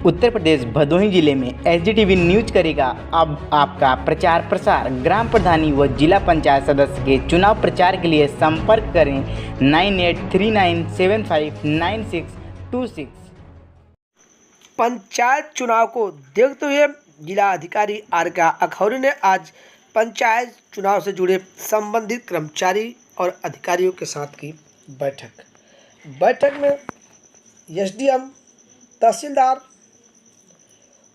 उत्तर प्रदेश भदोही जिले में एसडीटीवी न्यूज करेगा अब आपका प्रचार प्रसार। ग्राम प्रधानी व जिला पंचायत सदस्य के चुनाव प्रचार के लिए संपर्क करें 9839759626। पंचायत चुनाव को देखते हुए जिला अधिकारी आर.के. अखौरी ने आज पंचायत चुनाव से जुड़े संबंधित कर्मचारी और अधिकारियों के साथ की बैठक में एसडीएम, तहसीलदार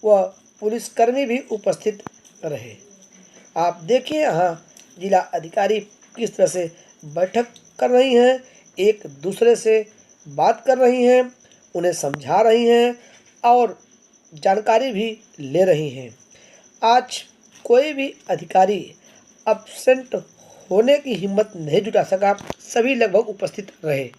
व पुलिसकर्मी भी उपस्थित रहे। आप देखिए यहाँ जिला अधिकारी किस तरह से बैठक कर रही हैं, एक दूसरे से बात कर रही हैं, उन्हें समझा रही हैं और जानकारी भी ले रही हैं। आज कोई भी अधिकारी एब्सेंट होने की हिम्मत नहीं जुटा सका, सभी लगभग उपस्थित रहे।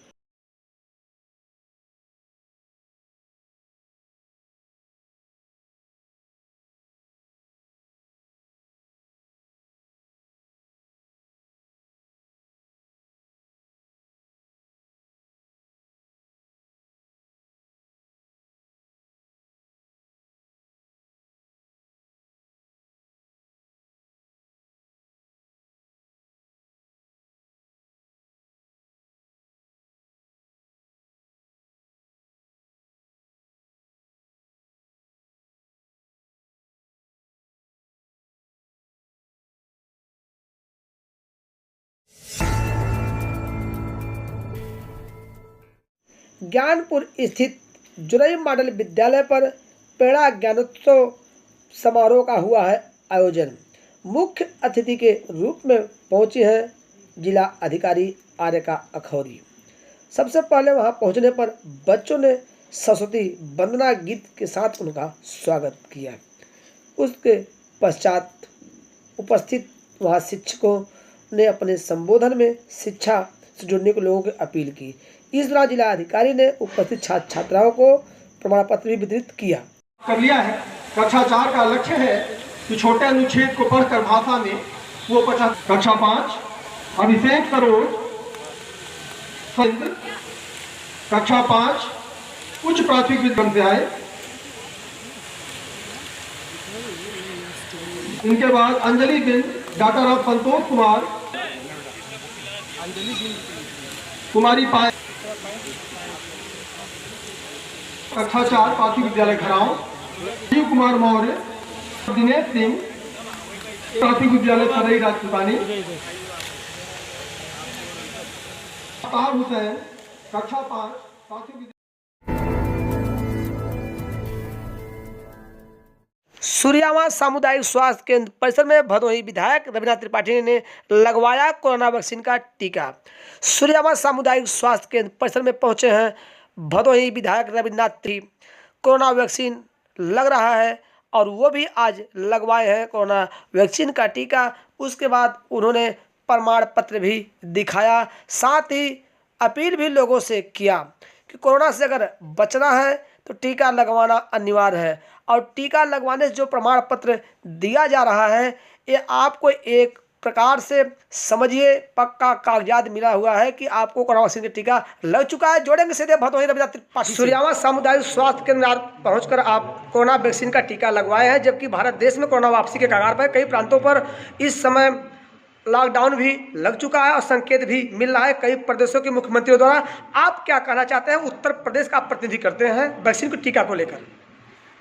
ज्ञानपुर स्थित जुरई मॉडल विद्यालय पर पेड़ा ज्ञानोत्सव समारोह का हुआ है आयोजन। मुख्य अतिथि के रूप में पहुंचे हैं जिला अधिकारी आर.के. अखौरी। सबसे पहले वहां पहुंचने पर बच्चों ने सरस्वती वंदना गीत के साथ उनका स्वागत किया। उसके पश्चात उपस्थित वहां शिक्षकों ने अपने संबोधन में शिक्षा से जुड़ने के लोगों की अपील की। इस दौरान जिला अधिकारी ने उपस्थित छात्र छात्राओं को प्रमाण पत्र भी वितरित किया। कर लिया है। कक्षा 4 का लक्ष्य है कि छोटे अनुच्छेद को पढ़कर भाषा में वो 50। कक्षा 5 अभिषेक सरोज, कक्षा 5 उच्च प्राथमिक विद्यालय से आए। इनके बाद अंजलि बिन, डॉक्टर ऑफ संतोष कुमार, कुमारी पाए, कक्षा 4 प्राथमिक विद्यालय खराव, शिव कुमार मौर्य, दिनेश सिंह, प्राथमिक विद्यालय सरई राजपुतानी, अतार हुसैन, कक्षा 5 प्राथमिक। सूर्यामा सामुदायिक स्वास्थ्य केंद्र परिसर में भदोही विधायक रविनाथ त्रिपाठी ने लगवाया कोरोना वैक्सीन का टीका। सूर्यामा सामुदायिक स्वास्थ्य केंद्र परिसर में पहुंचे हैं भदोही विधायक रविनाथ त्रिपाठी। कोरोना वैक्सीन लग रहा है और वो भी आज लगवाए हैं कोरोना वैक्सीन का टीका। उसके बाद उन्होंने प्रमाण पत्र भी दिखाया, साथ ही अपील भी लोगों से किया कि कोरोना से अगर बचना है तो टीका लगवाना अनिवार्य है और टीका लगवाने से जो प्रमाण पत्र दिया जा रहा है ये आपको एक प्रकार से समझिए पक्का कागजात मिला हुआ है कि आपको कोरोना वैक्सीन का टीका लग चुका है। जोड़ेंगे सीधे भदोही रविनाथ त्रिपाठी। सूर्यामा सामुदायिक स्वास्थ्य केंद्र पहुंचकर आप कोरोना वैक्सीन का टीका लगवाए हैं, जबकि भारत देश में कोरोना वापसी के कगार पर कई प्रांतों पर इस समय लॉकडाउन भी लग चुका है और संकेत भी मिल रहा है कई प्रदेशों के मुख्यमंत्रियों द्वारा। आप क्या कहना चाहते हैं? उत्तर प्रदेश का आप प्रतिनिधि करते हैं वैक्सीन के टीका को लेकर।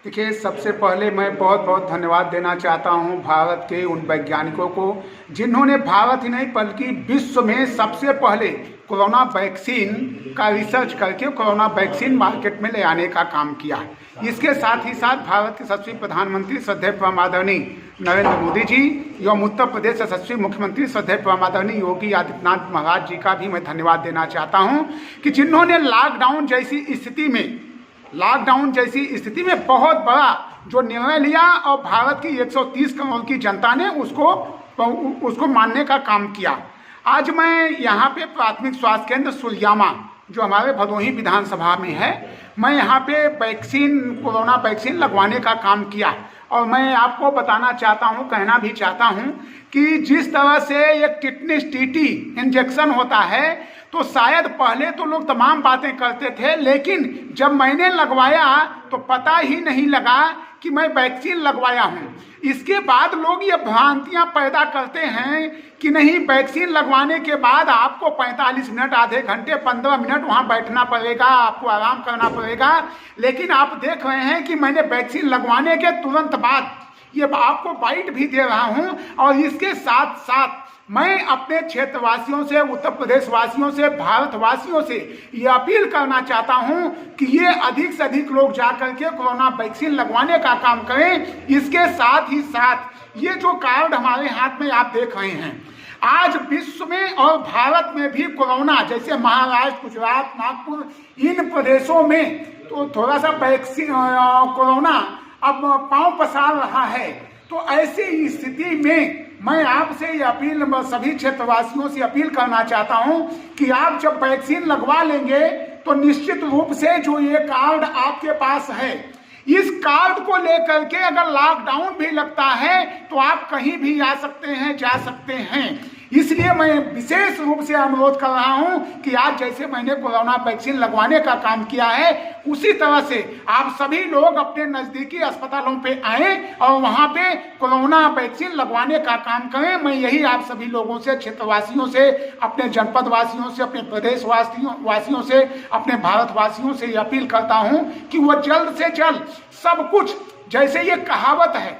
देखिए, सबसे पहले मैं बहुत बहुत धन्यवाद देना चाहता हूं भारत के उन वैज्ञानिकों को जिन्होंने भारत ही नहीं बल्कि विश्व में सबसे पहले कोरोना वैक्सीन का रिसर्च करके कोरोना वैक्सीन मार्केट में ले आने का काम किया। इसके साथ ही साथ भारत के यशस्वी प्रधानमंत्री श्रद्धेय परम आदरणीय नरेंद्र मोदी जी एवं उत्तर प्रदेश यशस्वी मुख्यमंत्री श्रद्धेय परम आदरणीय योगी आदित्यनाथ महाराज जी का भी मैं धन्यवाद देना चाहता हूँ कि जिन्होंने लॉकडाउन जैसी स्थिति में बहुत बड़ा जो निर्णय लिया और भारत की 130 करोड़ की जनता ने उसको मानने का काम किया। आज मैं यहाँ पे प्राथमिक स्वास्थ्य केंद्र सूर्यामा जो हमारे भदोही विधानसभा में है, मैं यहाँ पे कोरोना वैक्सीन लगवाने का काम किया और मैं आपको बताना चाहता हूँ, कहना भी चाहता हूँ कि जिस तरह से एक टिटनेस टीटी इंजेक्शन होता है तो शायद पहले तो लोग तमाम बातें करते थे, लेकिन जब मैंने लगवाया तो पता ही नहीं लगा कि मैं वैक्सीन लगवाया हूँ। इसके बाद लोग ये भ्रांतियां पैदा करते हैं कि नहीं, वैक्सीन लगवाने के बाद आपको 45 मिनट, आधे घंटे, 15 मिनट वहाँ बैठना पड़ेगा, आपको आराम करना पड़ेगा। लेकिन आप देख रहे हैं कि मैंने वैक्सीन लगवाने के तुरंत बाद ये आपको बाइट भी दे रहा हूँ। और इसके साथ साथ मैं अपने क्षेत्रवासियों से, उत्तर प्रदेश वासियों से, भारतवासियों से ये अपील करना चाहता हूं कि ये अधिक से अधिक लोग जाकर के कोरोना वैक्सीन लगवाने का काम करें। इसके साथ ही साथ ये जो कार्ड हमारे हाथ में आप देख रहे हैं, आज विश्व में और भारत में भी कोरोना, जैसे महाराष्ट्र, गुजरात, नागपुर, इन प्रदेशों में तो थोड़ा सा वैक्सीन कोरोना अब पांव पसार रहा है। तो ऐसी स्थिति में मैं आपसे ये अपील, सभी क्षेत्रवासियों से अपील करना चाहता हूं कि आप जब वैक्सीन लगवा लेंगे तो निश्चित रूप से जो ये कार्ड आपके पास है, इस कार्ड को लेकर के अगर लॉकडाउन भी लगता है तो आप कहीं भी आ सकते हैं, जा सकते हैं। इसलिए मैं विशेष रूप से अनुरोध कर रहा हूं कि आज जैसे मैंने कोरोना वैक्सीन लगवाने का काम किया है, उसी तरह से आप सभी लोग अपने नज़दीकी अस्पतालों पे आएं और वहां पे कोरोना वैक्सीन लगवाने का काम करें। मैं यही आप सभी लोगों से, क्षेत्रवासियों से, अपने जनपद वासियों से, अपने प्रदेश वासियों से, अपने भारतवासियों से अपील करता हूं कि वह जल्द से जल्द सब कुछ, जैसे ये कहावत है,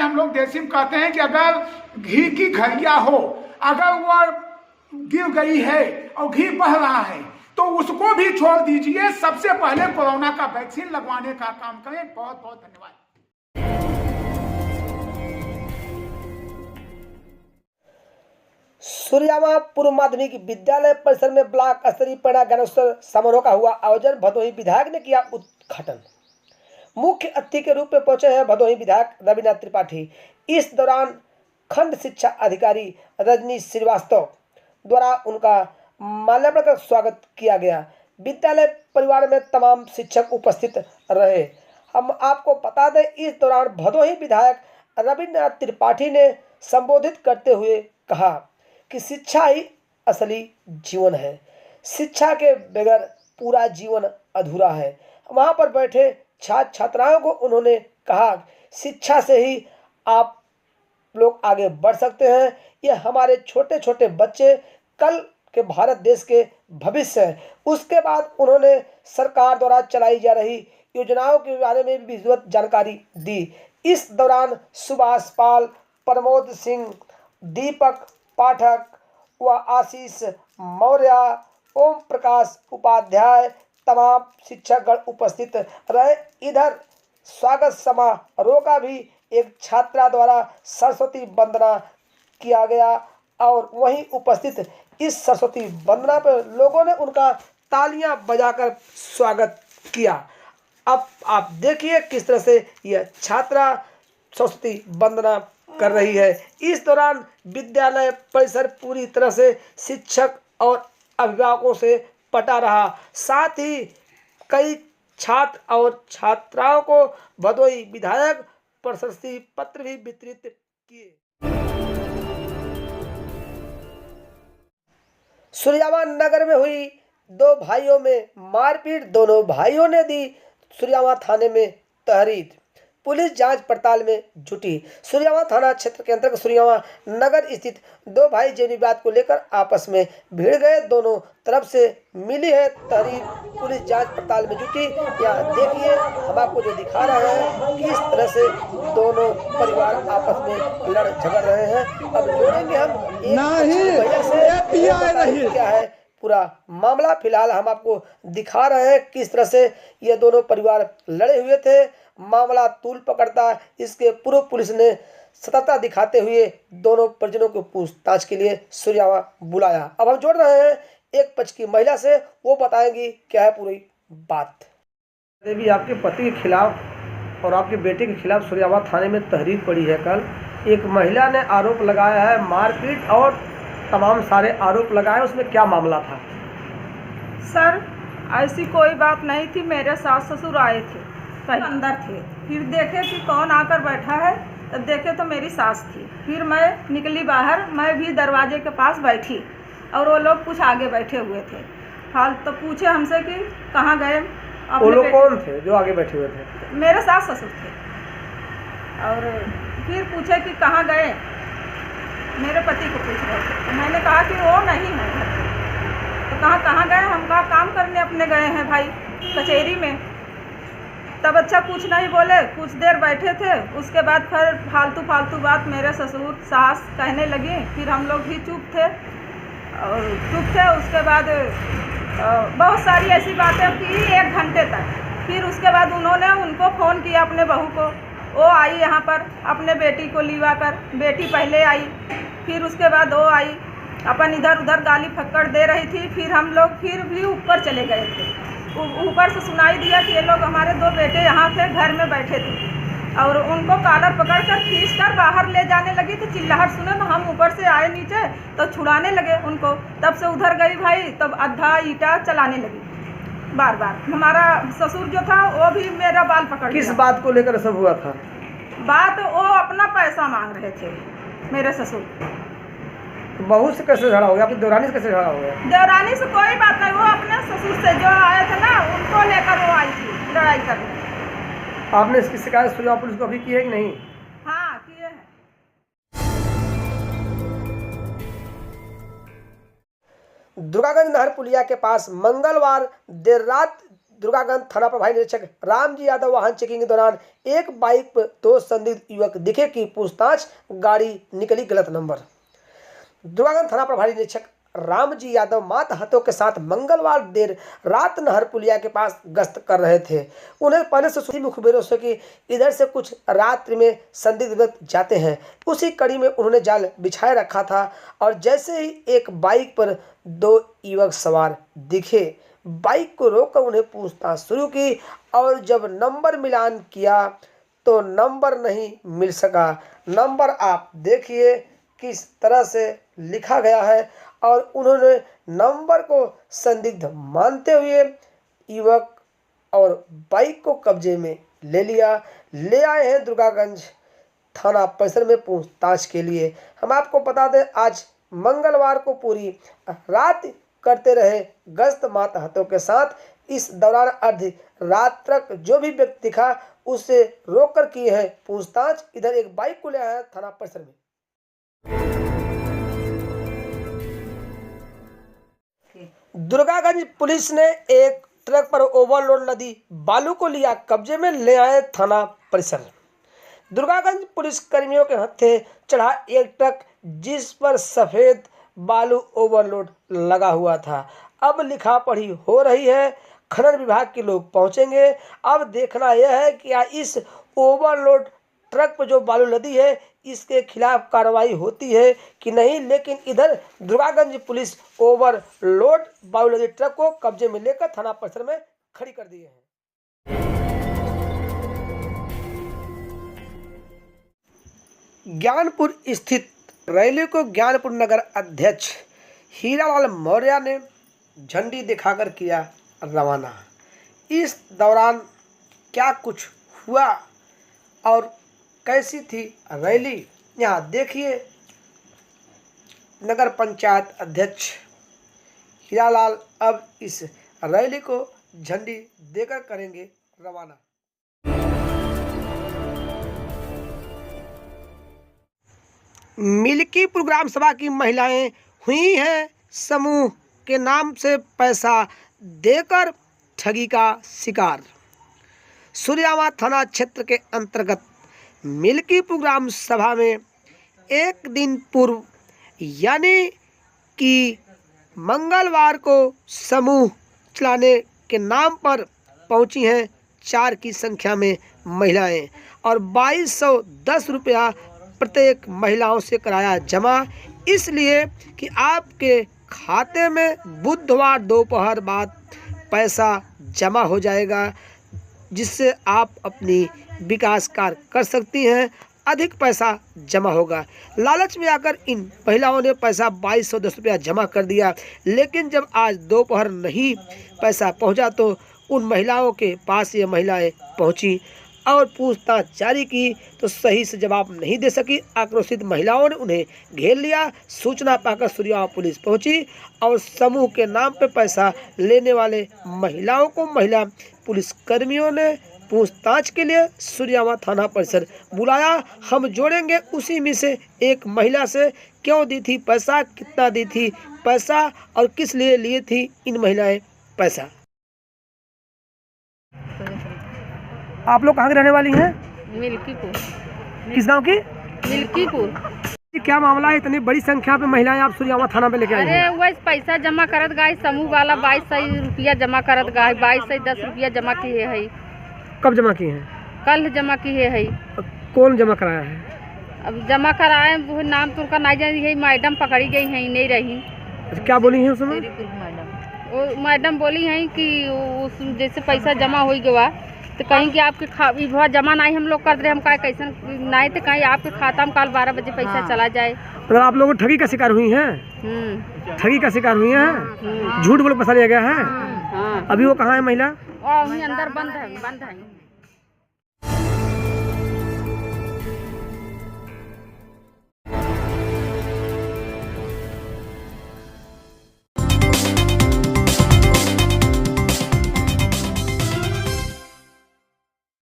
हम लोग देसी में कहते हैं कि अगर घी की घड़िया हो, अगर वह गिर गई है और घी बह रहा है तो उसको भी छोड़ दीजिए, सबसे पहले कोरोना का वैक्सीन लगवाने का काम करें। बहुत बहुत धन्यवाद। सूर्यामा पूर्व माध्यमिक विद्यालय परिसर में ब्लॉक स्तरीय प्रेरणा ज्ञानोत्सव समारोह का हुआ आयोजन। भदोही विधायक ने किया उद्घाटन। मुख्य अतिथि के रूप में पहुंचे हैं भदोही विधायक रविनाथ त्रिपाठी। इस दौरान खंड शिक्षा अधिकारी रजनी श्रीवास्तव द्वारा उनका माल्यार्पण कर स्वागत किया गया। विद्यालय परिवार में तमाम शिक्षक उपस्थित रहे। हम आपको बता दें, इस दौरान भदोही विधायक रविनाथ त्रिपाठी ने संबोधित करते हुए कहा कि शिक्षा ही असली जीवन है, शिक्षा के बगैर पूरा जीवन अधूरा है। वहां पर बैठे छात्र छात्राओं को उन्होंने कहा, शिक्षा से ही आप लोग आगे बढ़ सकते हैं। ये हमारे छोटे छोटे बच्चे कल के भारत देश के भविष्य हैं। उसके बाद उन्होंने सरकार द्वारा चलाई जा रही योजनाओं के बारे में भी विस्तृत जानकारी दी। इस दौरान सुभाष पाल, प्रमोद सिंह, दीपक पाठक व आशीष मौर्य, ओम प्रकाश उपाध्याय, तमाम शिक्षकगण उपस्थित रहे। इधर स्वागत समारोह का भी एक छात्रा द्वारा सरस्वती वंदना किया गया और वहीं उपस्थित इस सरस्वती वंदना पर लोगों ने उनका तालियां बजाकर स्वागत किया। अब आप देखिए किस तरह से यह छात्रा सरस्वती वंदना कर रही है। इस दौरान विद्यालय परिसर पूरी तरह से शिक्षक और अभिभावकों से पटा रहा। साथ ही कई छात्र और छात्राओं को भदोही विधायक प्रशस्ति पत्र भी वितरित किए। सूर्यामा नगर में हुई दो भाइयों में मारपीट, दोनों भाइयों ने दी सूर्यामा थाने में तहरीर। पुलिस जांच पड़ताल में जुटी। सूर्यामा थाना क्षेत्र के अंतर्गत सूर्यामा नगर स्थित दो भाई जमीनी विवाद को लेकर आपस में भिड़ गए। दोनों तरफ से मिली है तहरीर। पुलिस जांच पड़ताल में जुटी। यहाँ देखिए, हम आपको जो दिखा रहे हैं किस तरह से दोनों परिवार आपस में लड़ झगड़ रहे हैं। अब जोड़ेंगे हम एक भैया से क्या है पूरा मामला। फिलहाल हम आपको दिखा रहे हैं किस तरह से ये दोनों परिवार लड़े हुए थे। मामला तूल पकड़ता। इसके पूर्व पुलिस ने सतर्कता दिखाते हुए दोनों परिजनों को पूछताछ के लिए सूर्यामा बुलाया। अब हम जोड़ रहे हैं एक पक्ष की महिला से, वो बताएंगी क्या है पूरी बात। देवी, आपके पति के खिलाफ और आपके बेटे के खिलाफ सूर्यामा थाने में तहरीर पड़ी है। कल एक महिला ने आरोप लगाया है मारपीट और तमाम सारे आरोप लगाए, उसमें क्या मामला था? सर, ऐसी कोई बात नहीं थी। मेरे सास ससुर आए थे, पहले अंदर थे, फिर देखे कि कौन आकर बैठा है, तब देखे तो मेरी सास थी। फिर मैं निकली बाहर, मैं भी दरवाजे के पास बैठी। और वो लोग कुछ आगे बैठे हुए थे। हाल तो पूछे हमसे कि कहाँ गए। वो लोग कौन थे जो आगे बैठे हुए थे? मेरे सास ससुर थे। और फिर पूछे कि कहाँ गए, मेरे पति को पूछ रहे थे। तो मैंने कहा कि वो नहीं है घर पे। तो कहाँ गए? हम कहा काम करने अपने गए हैं भाई, कचहरी में। तब अच्छा कुछ नहीं बोले, कुछ देर बैठे थे। उसके बाद फिर फालतू बात मेरे ससुर सास कहने लगी। फिर हम लोग भी चुप थे। उसके बाद बहुत सारी ऐसी बातें की 1 घंटे तक। फिर उसके बाद उन्होंने उनको फ़ोन किया अपने बहू को। वो आई यहाँ पर अपने बेटी को लिवा कर। बेटी पहले आई, फिर उसके बाद वो आई, अपन इधर उधर गाली फक्कड़ दे रही थी। फिर हम लोग फिर भी ऊपर चले गए थे। ऊपर से सुनाई दिया कि ये लोग हमारे 2 बेटे यहाँ थे, घर में बैठे थे। और उनको कॉलर पकड़ कर खींच कर बाहर ले जाने लगी। तो चिल्लाहट सुने तो हम ऊपर से आए नीचे, तो छुड़ाने लगे उनको। तब से उधर गई भाई, तब आधा ईंटा चलाने लगी बार बार। हमारा ससुर जो था वो भी मेरा बाल पकड़ किस लिया। बात को लेकर सब हुआ था? बात वो अपना पैसा मांग रहे थे मेरे ससुर। बहू से कैसे झगड़ा हो गया? आपकी देवरानी से कैसे झगड़ा हो गया? देवरानी से कोई बात नहीं, वो अपने ससुर से जो आए थे ना, उनको लेकर वो आई थी लड़ाई करने। आपने इसकी शिकायत सुलह पुलिस को अभी की है कि नहीं? हाँ, किए हैं। दुर्गागंज नहर पुलिया के पास मंगलवार देर रात दुर्गागंज थाना प्रभारी निरीक्षक रामजी यादव वाहन चेकिंग के दौरान एक बाइक पर 2 संदिग्ध युवक दिखे कि पूछताछ, गाड़ी निकली गलत नंबर। दुर्गागंज थाना प्रभारी निरीक्षक रामजी यादव मात हाथों के साथ मंगलवार देर रात नहर पुलिया के पास गश्त कर रहे थे। उन्हें पहले से सूची मुखबिरों से कि इधर से कुछ रात्रि में संदिग्ध व्यक्ति जाते हैं। उसी कड़ी में उन्होंने जाल बिछाए रखा था और जैसे ही एक बाइक पर 2 युवक सवार दिखे, बाइक को रोककर उन्हें पूछताछ शुरू की और जब नंबर मिलान किया तो नंबर नहीं मिल सका। नंबर आप देखिए किस तरह से लिखा गया है और उन्होंने नंबर को संदिग्ध मानते हुए युवक और बाइक को कब्जे में ले लिया। ले आए हैं दुर्गागंज थाना परिसर में पूछताछ के लिए। हम आपको बता दें, आज मंगलवार को पूरी रात करते रहे गश्त मात हाथों के साथ। इस दौरान अर्ध रात तक जो भी व्यक्ति दिखा उससे रोककर की है पूछताछ। इधर एक बाइक को ले आया है थाना परिसर में। दुर्गागंज पुलिस ने एक ट्रक पर ओवरलोड लदी बालू को लिया कब्जे में, ले आए थाना परिसर। दुर्गागंज पुलिस कर्मियों के हत्थे चढ़ा एक ट्रक जिस पर सफेद बालू ओवरलोड लगा हुआ था। अब लिखा पढ़ी हो रही है, खनन विभाग के लोग पहुंचेंगे। अब देखना यह है कि इस ओवरलोड ट्रक पर जो बालू लदी है इसके खिलाफ कार्रवाई होती है कि नहीं। लेकिन इधर दुर्गागंज पुलिस ओवरलोड बालू लदी ट्रक को कब्जे में लेकर थाना परिसर में खड़ी कर दी है। ज्ञानपुर स्थित रैली को ज्ञानपुर नगर अध्यक्ष हीरालाल मौर्य ने झंडी दिखाकर किया रवाना। इस दौरान क्या कुछ हुआ और कैसी थी रैली, यहाँ देखिए। नगर पंचायत अध्यक्ष हीरालाल अब इस रैली को झंडी देकर करेंगे रवाना। मिल्कीपुर ग्राम सभा की महिलाएं हुई हैं समूह के नाम से पैसा देकर ठगी का शिकार। सूर्यावा थाना क्षेत्र के अंतर्गत मिल्कीपुर ग्राम सभा में एक दिन पूर्व यानी कि मंगलवार को समूह चलाने के नाम पर पहुंची हैं 4 की संख्या में महिलाएं और 2210 रुपया प्रत्येक महिलाओं से कराया जमा, इसलिए कि आपके खाते में बुधवार दोपहर बाद पैसा जमा हो जाएगा जिससे आप अपनी विकास कार्य कर सकती हैं, अधिक पैसा जमा होगा। लालच में आकर इन महिलाओं ने पैसा 2210 रुपया जमा कर दिया। लेकिन जब आज दोपहर नहीं पैसा पहुंचा तो उन महिलाओं के पास ये महिलाएं पहुंची और पूछताछ जारी की तो सही से जवाब नहीं दे सकी। आक्रोशित महिलाओं ने उन्हें घेर लिया। सूचना पाकर सूर्यावा पुलिस पहुंची और समूह के नाम पर पैसा लेने वाले महिलाओं को महिला पुलिस कर्मियों ने पूछताछ के लिए सूर्यावा थाना परिसर बुलाया। हम जोड़ेंगे उसी में से एक महिला से, क्यों दी थी पैसा, कितना दी थी पैसा और किस लिए लिए थी इन महिलाएं पैसा। आप लोग कहाँ की रहने वाली हैं? मिल्कीपुर। किस गांव की? मिल्कीपुर। क्या मामला है, इतनी बड़ी संख्या पे महिलाएं आप सूर्यावा थाना पे लेके आई हैं? अरे वही पैसा जमा करत गए, समूह वाला 2200 रुपया जमा करत गए, 2210 रुपया जमा किए है। कब जमा किए हैं? कल जमा किए है। कौन जमा कराया है? अब जमा कराए वो नाम तो उनका नहीं जानी है। मैडम पकड़ी गई है, नहीं रही। अच्छा, क्या बोली है उसमें? वो मैडम बोली हैं कि उस जैसे पैसा जमा हो गया तो कहीं कि आपके जमा नहीं हम लोग कर दे, हम कहे कैसे नहीं तो कहीं आपके खाता में कल 12 बजे पैसा चला जाए। मतलब आप लोग ठगी का शिकार हुई हैं? ठगी का शिकार हुई हैं? झूठ बोल पैसा लिया गया है? हाँ। अभी वो कहाँ है महिला? और वहीं अंदर बंद है।